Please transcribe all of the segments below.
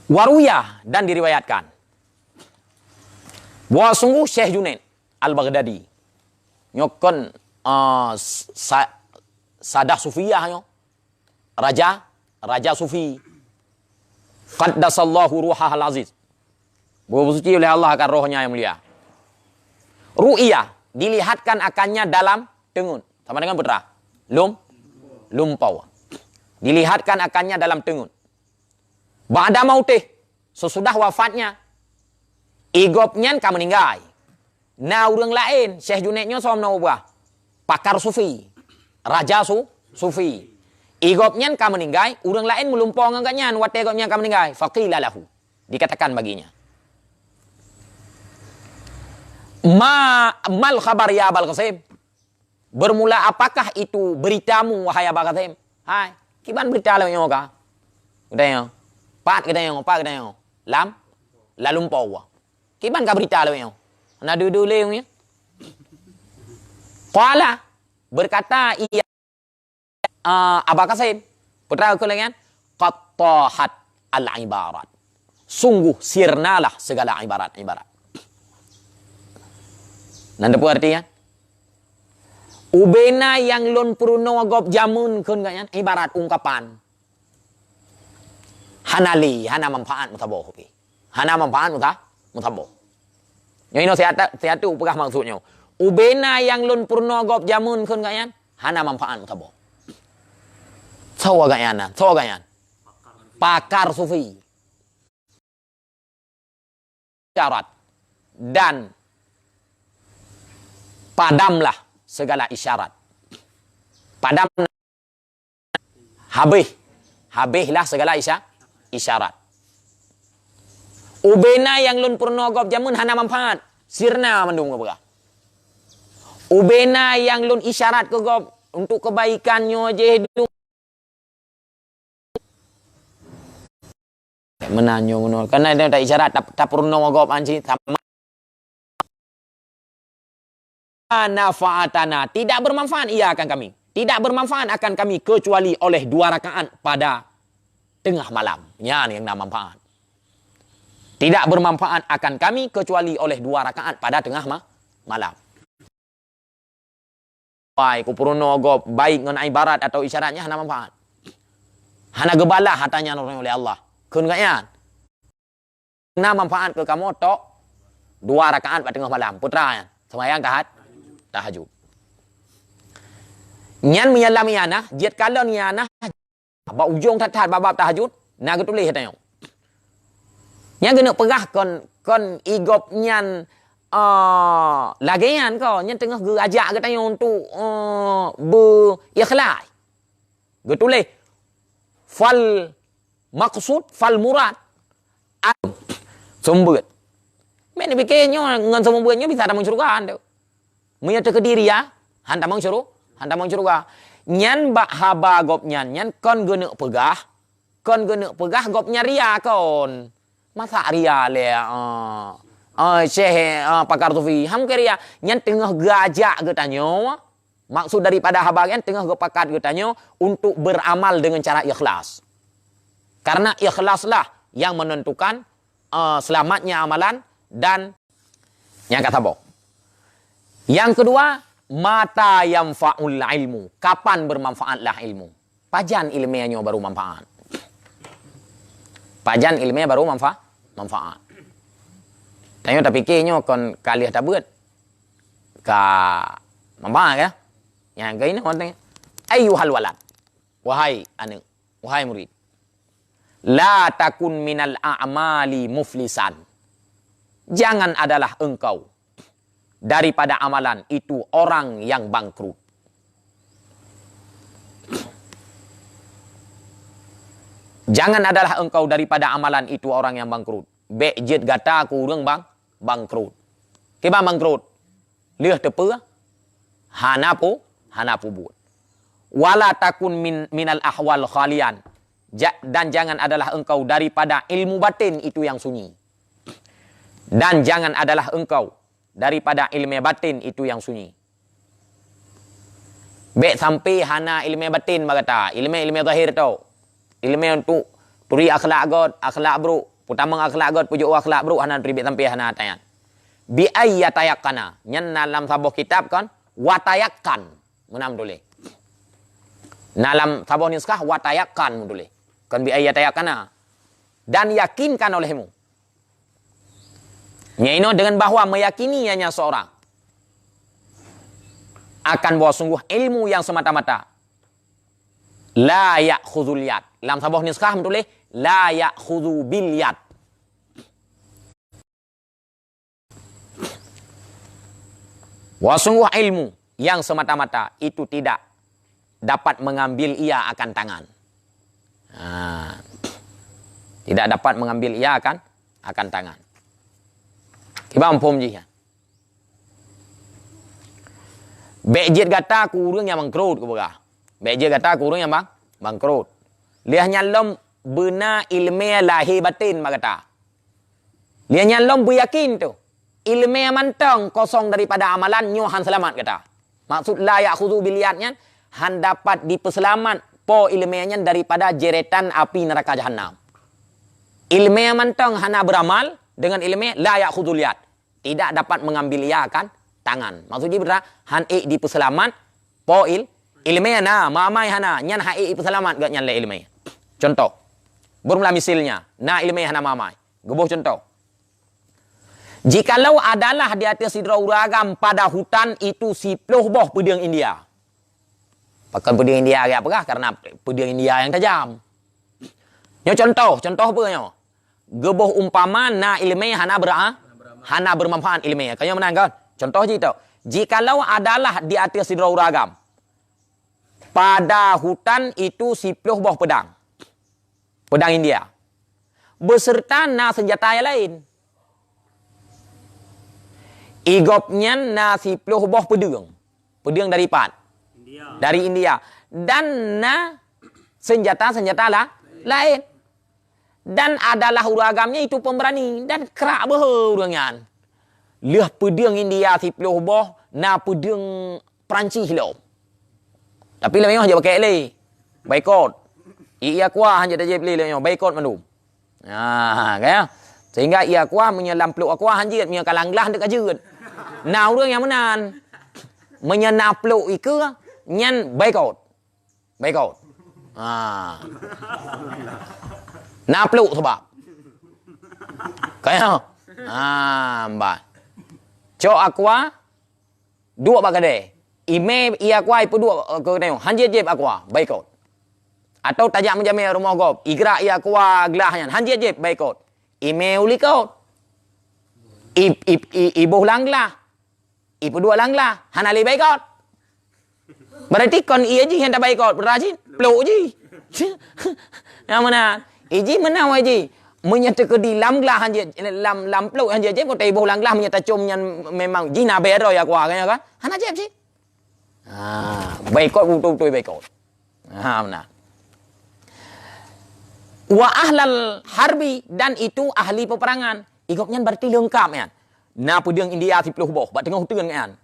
Waruyah, dan diriwayatkan bahwa sungguh Syekh Junaid Al-Baghdadi nyokon sadah sufiyah nyo, raja sufi, qaddasallahu ruhahal aziz, bersuci oleh Allah akan rohnya yang mulia. Ru'iyah, dilihatkan akannya dalam tengun, sama dengan putra lumpau, dilihatkan akannya dalam tengun. Ba'da mautih, sesudah wafatnya, igopnya ka meninggal. Nah, orang lain, Syekh Junaidnya som na ubah, pakar sufi, raja sufi. Igopnya ka meninggal, orang lain melumpau ngangkatnya, wate igopnya ka meninggal. Faqila lahu, dikatakan baginya. Mal khabar ya Abul Qasim? Bermula apakah itu beritamu wahai Abul Qasim? Hai, kiban berita lawan ka? Udah Pat katanya, la lumpau. Kiban ka berita lawan? Na dulu leungnya. Qala, berkata ia Abul Qasim, putra kulangan, qattahat al-ibarat. Sungguh sirnalah segala ibarat-ibarat. Nanda pu artinya? Ubena yang lon pruno gop jamun kun ganyan ibarat ungkapan. Hana manfaat mutaboh. Hana manfaat mutaboh. Yang ini saya tu pegah maksudnya. Ubena yang lon pruno gop jamun kun ganyan hana manfaat mutaboh. Sawa ganyan. Pakar sufi. Syarat dan padamlah segala isyarat. Padam habislah segala isyarat. Ubena yang lun purno gop jamun hana manfaat. Sirna mendung apa? Ubena yang lun isyarat ke gop untuk kebaikannya je dulu. Menanyo ngono. Karena dia tak isyarat tak purno gop anci sama nafaatana, tidak bermanfaat ia akan kami. Tidak bermanfaat akan kami kecuali oleh 2 rakaat pada tengah malam. Yang nama manfaat. Tidak bermanfaat akan kami kecuali oleh 2 rakaat pada tengah malam. Baik, kupuruno go baik ngon ibarat atau isyaratnya hana manfaat. Hana gebalah hatanya oleh Allah. Kun ganyan. Nama manfaat ke kamu tok 2 rakaat pada tengah malam. Putra semayang tahajud. Nyan menyalam iana, jet kalau niana, ba ujung tat babab tahajud, naga tulis katanya. Nyan kena pegah kon igop nyan lagian kau nyan tengah gerajak katanya untuk berikhlas. Getulis fal maksud fal murad sumber. Mana bikinnya ngan sumbernya bisa ada mencurigakan tu. Menyata ke diri ya, hanta mang syurga. Nyan bak haba gop nyan kon gena pegah gop ria kon. Masa ria le Syekh pakar sufi ham ke ria nyan tengah gajak getanyo. Maksud daripada haba nyan tengah gepakat getanyo untuk beramal dengan cara ikhlas. Karena ikhlaslah yang menentukan selamatnya amalan dan yang kata boh. Yang kedua, mata yang fa'ul ilmu. Kapan bermanfaatlah ilmu? Pajan ilmiahnya baru manfaat. Pajan ilmiah baru manfaat. Tanya tak fikirnya kon kali tak buat. Manfaat ya? Yang ke ini orang tanya. Ayyuhal walad. Wahai anak, wahai murid. La takun minal a'mali muflisan. Jangan adalah engkau daripada amalan itu orang yang bangkrut. Jangan adalah engkau daripada amalan itu orang yang bangkrut. Bejit gata aku urang bangkrut. Kiba bangkrut? Lihat tepe hanapu buat. Wala takun minal ahwal khalian. Dan jangan adalah engkau daripada ilmu batin itu yang sunyi. Dan jangan adalah engkau daripada ilmu batin itu yang sunyi. Bek sampai hana ilmu batin bagata, ilmu zahir tau. Ilmu untuk turi akhlak god, akhlak bro, Pertama akhlak god pujuk akhlak buruk hana pribit tampih hana tayan. Bi ayyatayakana. Nyen dalam sabuh kitab kan watayakan. Menam tulis. Dalam sabuh niskah watayakan tulis. Kan bi ayyatayakana. Dan yakinkan olehmu. Nyaino dengan bahawa meyakini hanya seorang akan bawa sungguh ilmu yang semata-mata la ya'khudhul yad. Dalam sabuh niskah tulis la ya'khudhu bil yad. Wa sungguh ilmu yang semata-mata itu tidak dapat mengambil ia akan tangan. Tidak dapat mengambil ia akan tangan. Kibam pom ji. Bejit kata kurang yang bangkrut ke berah. Bejit kata kurang yang bangkrut. Liahnya lom bena ilmu lahir batin kata. Liahnya lom beryakin tu. Ilmu mantang kosong daripada amalan nyuhan selamat kata. Maksud la ya'khudhu biliatnya han dapat diperselamat po ilmunya daripada jeretan api neraka jahanam. Ilmu mantang hana beramal dengan ilmu la ya'khudhu liat. Tidak dapat mengambil ia akan tangan. Maksudnya berapa? Han diperselamat po ilmu na mamai hana nyan ha diperselamat gak nyan le ilmu. Contoh. Bermula misalnya na ilmu hana mamai. Gebuh contoh. Jikalau adalah di atas sidra uragam pada hutan itu siploh boh pedang India. Pakai pedang India kayak apa? Karena pedang India yang tajam. Nyo contoh apa nyo? Geboh umpama na ilmu hana bermanfaat ilmu. Kaya menang kan? Contoh je tu. Jikalau adalah di atas sidra uragam pada hutan itu siploh boh pedang. Pedang India. Beserta na senjata yang lain. Igopnya nasi puluh boh pedang. Pedang dari India. Dari India. Dan na senjata lain. Dan adalah uragamnya itu pemberani. Dan kerak berhurungan. Lihat pedang India si puluh boh. Na pedang Perancis hilau. Tapi lah memang dia pakai le. Baikot. Ia kuah hanya dia beli le. Baikot mandum. Kaya. Sehingga ia kuah menyelam peluk kuah hanya punya kalanglah dekat jeut. Nah orang yang menan menyenap peluk ika nyan baikot. Nah peluk sebab. Kaya. Mbak. Cok aqua dua bagade. Ime ia kuah ipu dua ke tengok. Hanya jeb aqua baikot. Atau tajak menjamai rumah gop. Igra ia kuah gelahnya. Hanya jeb baikot. Email likot. Ibu langlah. Ibu dua langlah. Hana li baikot. Berarti kon ia je yang tak baikot. Berajin. Peluk je. Yang mana? Iji mana waji? Menyata ke di lam gelah hanya lam peluk hanya je. Kau tak ibu langlah menyata cum yang memang jina bero ya kuah kan? Hana je je. Baikot betul-betul baikot. Mana? Wa ahlal harbi dan itu ahli peperangan. Igopnya berarti lengkap kan. Na pedang India si peluh boh, bat tengah hutan kan.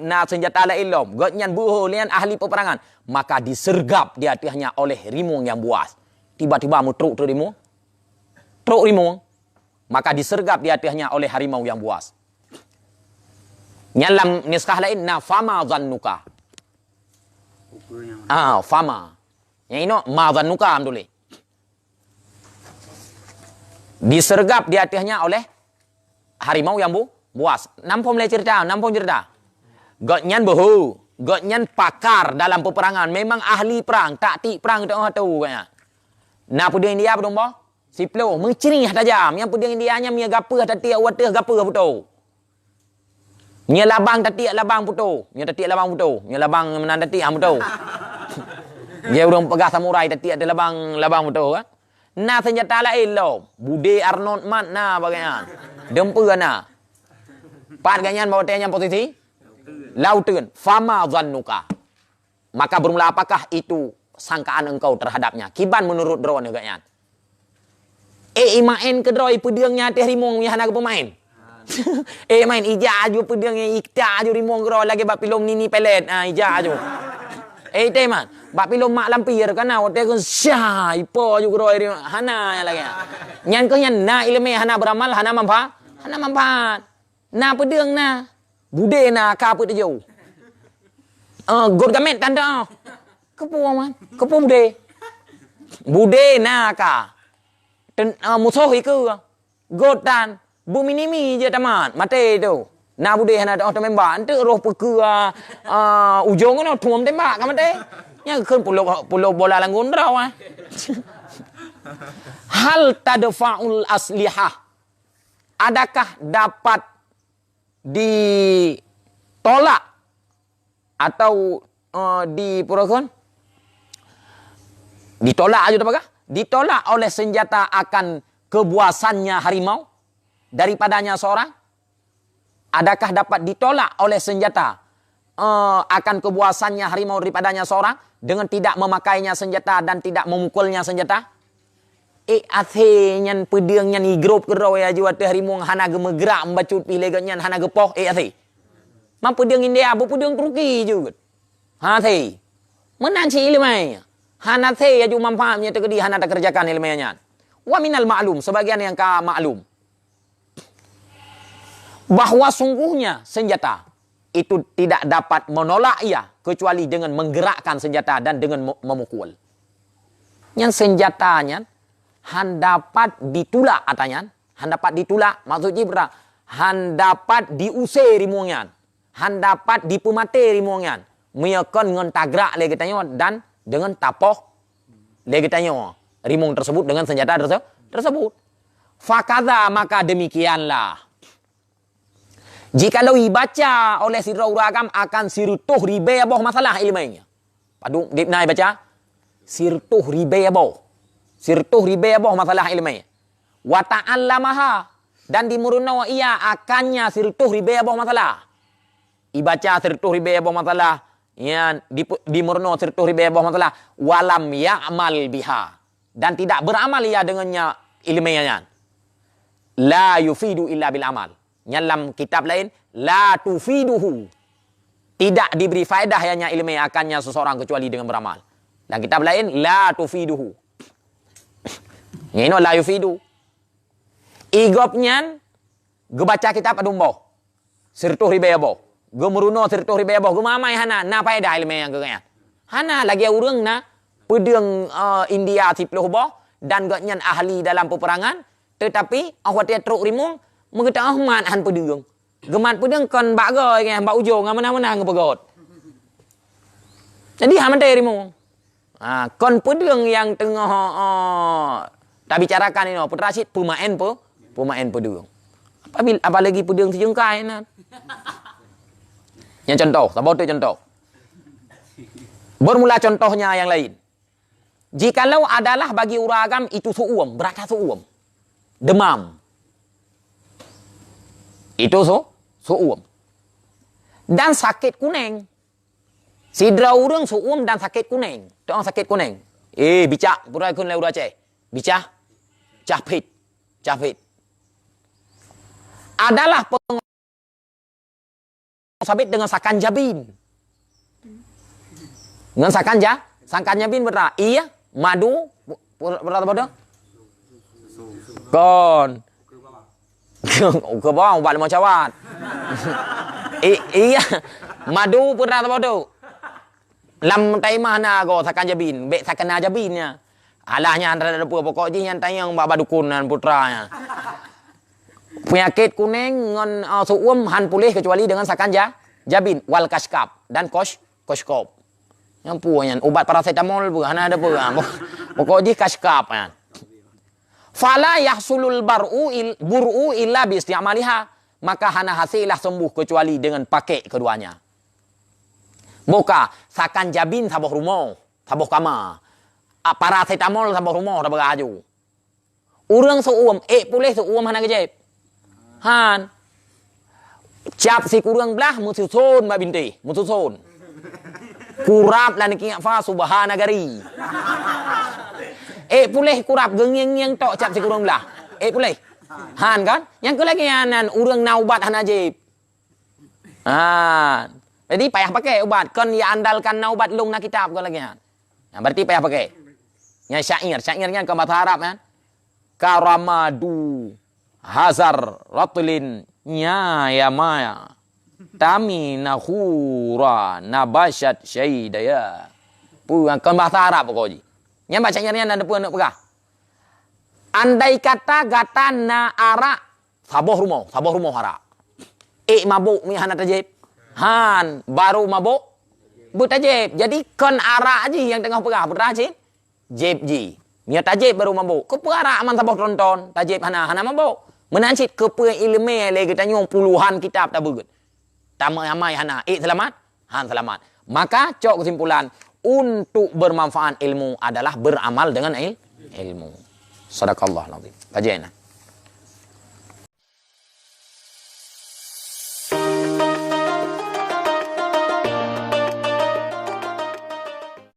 Na senjata lain lom, gotnya buholian ahli peperangan, maka disergap di atasnya oleh rimung yang buas. Tiba-tiba mutruk tu rimung. Truk rimung. Maka disergap di atasnya oleh harimau yang buas. Nyalam niskah lain na fama zannuka. Fama. Yang ini ma zannuka amduli. Disergap di atasnya oleh harimau yang buas. Nampom le cerita. Gotnyan behu. Gotnyan pakar dalam peperangan. Memang ahli perang. Taktik perang tak tahu kayaknya. Nah pedang India pedang boh. Siplo. Mencerih tajam. Yang pedang Indianya mia gapa tatik watih gapa putu. Mia labang tatik labang putu. Mia tatik labang putu. Mia labang menan tatik putu. Dia orang pegah samurai tatik ada labang putu kan. Na senjata lain lo. Bude Arnold mat na bagaimana. Dempur na. Pat ganyan bawa tanya posisi. Lautan. Fama zannuka. Maka bermula apakah itu sangkaan engkau terhadapnya. Kiban menurut drone ganyan. Main ke drone pedangnya teh rimong yang nak pemain. Main ija aju pedangnya ikta aju rimong drone lagi bab film nini pelet. Ija aju. teman. Bak pilom mak lampir kan na hotel kan syai po juga roi hana lagi. Nyan ko nyan na ilme hana beramal hana manfaat. Hana manfaat. Na pedeng na. Bude na ka pe jo. God gamet tanda. Kepo man. Kepo bude. Bude na ka. Musuh iku. God tan. Bu minimi je taman. Mate tu. Na bude hana dah member ante roh pekua ujung no tuam tembak kan mate. Nya keun pulau bola langgun raw. Hal tadfa'ul aslihah. Adakah dapat ditolak atau dipurakan? Ditolak aja apakah? Ditolak oleh senjata akan kebuasannya harimau daripadanya seorang? Adakah dapat ditolak oleh senjata akan kebuasannya harimau daripadanya seorang dengan tidak memakainya senjata dan tidak memukulnya senjata? Athe nyan pedeng nyan igrup kerau ya jiwa teh harimau hana gemegerak membacut pilegan nyan hana gepoh athe. Mam pedeng India bu pedeng Turki juga. Athe. Menan si ilmai. Hana the ya ju manfaatnya tegedi hana tak kerjakan ilmainya. Wa minal ma'lum sebagian yang ka maklum. Bahwa sungguhnya senjata itu tidak dapat menolak ia kecuali dengan menggerakkan senjata dan dengan memukul. Yang senjatanya han dapat ditulak atanya, han dapat ditulak maksudnya berapa? Han dapat diusir rimungan, han dapat dipumate rimungan, meyakan dengan tagrak lagi tanya dan dengan tapoh lagi tanya rimung tersebut dengan senjata tersebut. Fakadha maka demikianlah. Jikalau dibaca oleh si Rauragam akan sirtuh ribe aboh masalah ilmunya. Padu dipnai baca sirtuh ribe aboh. Sirtuh ribe aboh masalah ilmunya. Wa ta'allamaha dan dimurunna ia akannya sirtuh ribe aboh masalah. Ibaca sirtuh ribe aboh masalah ya dimurunna sirtuh ribe aboh masalah walam ya'mal biha dan tidak beramal ia dengannya ilmunya. La yufidu illa bil amal. Dalam kitab lain la tufiduhu tidak diberi faedah hanya ilmu akannya seseorang kecuali dengan beramal. Dan kitab lain la tufiduhu ini la yufidu igopnya gebaca kitab adumbo sirtuh ribebo gemeruno sirtuh ribebo gemamai hana na faedah ilmu yang kegaya hana lagi urang na pedeng India tiploh boh dan gaknyan ahli dalam peperangan tetapi awak dia truk rimung mengeta ahmat han pedeng. Gemat pedeng kon bagai ke mbak ujung mana-mana ngepegot. Jadi han menteri mu. Kon pedeng yang tengah tak bicarakan ini Putra Rasyid pemain pedeng. Apalagi pedeng sejengkai nah. Yang contoh, tak boleh contoh. Bermula contohnya yang lain. Jikalau adalah bagi uragam itu su'um, berata su'um. Demam. Itu su'um. Dan sakit kuning. Sidra urang su'um dan sakit kuning. Itu sakit kuning. Bicak. Purai kun leu Aceh. Bicak. Capit. Adalah sabit dengan sakan jabin. Dengan sakan jabin berapa? Iya. Madu. Berapa bodoh? Kon. Ke bawah ubat lemah cawat. Iya. Madu pernah tahu tu. Lam taimah na go sakan jabin, bek sakana jabinnya. Alahnya antara depu pokok je yang tayang mbak badukunan putranya. Penyakit kuning ngon suum han pulih kecuali dengan sakan jabin wal kaskap dan koskop. Yang punya obat paracetamol pun ada pun. Pokok je kaskap kan. Fala yahsulul bur'u illa bi isti'maliha maka hana hasilah sembuh kecuali dengan pakai keduanya. Boka sakan jabin saboh rumah, saboh kama. Paracetamol saboh rumah dah beraju. Urang seuam, pulih seuam hana kejep. Han. Cap si kurang belah mususun mbak binti, mususun. Kurap lan ki fa subhanagari. Pulih kurap geng tok cap si kurang belah. Pulih. Han kan? Yang ke lagi anan urang naubat han ajib. Jadi payah pakai ubat. Kon ya andalkan na ubat lung na kitab kon lagi. Nah, berarti payah pakai. Nya syair. Syairnya kan bahasa Arab kan. Karamadu hazar ratlin nya ya maya. Tami nahura nabashat syaidaya. Kan bahasa Arab pokoknya. Nya baca syairnya nanda pun nak pegah. Andai kata gata na ara saboh rumah hara. Mabuk mi hana tajib. Han baru mabuk butajib. Jadi kon ara aja yang tengah pegah berajib. Jib ji. Mia tajib baru mabuk. Ke pera aman saboh tonton. Tajib hana mabuk. Menancit ke pe ilmu le kita nyong puluhan kitab tak begut. Tamai amai hana selamat. Han selamat. Maka cok kesimpulan untuk bermanfaat ilmu adalah beramal dengan ilmu. Sadaqallah nazim. Kajian.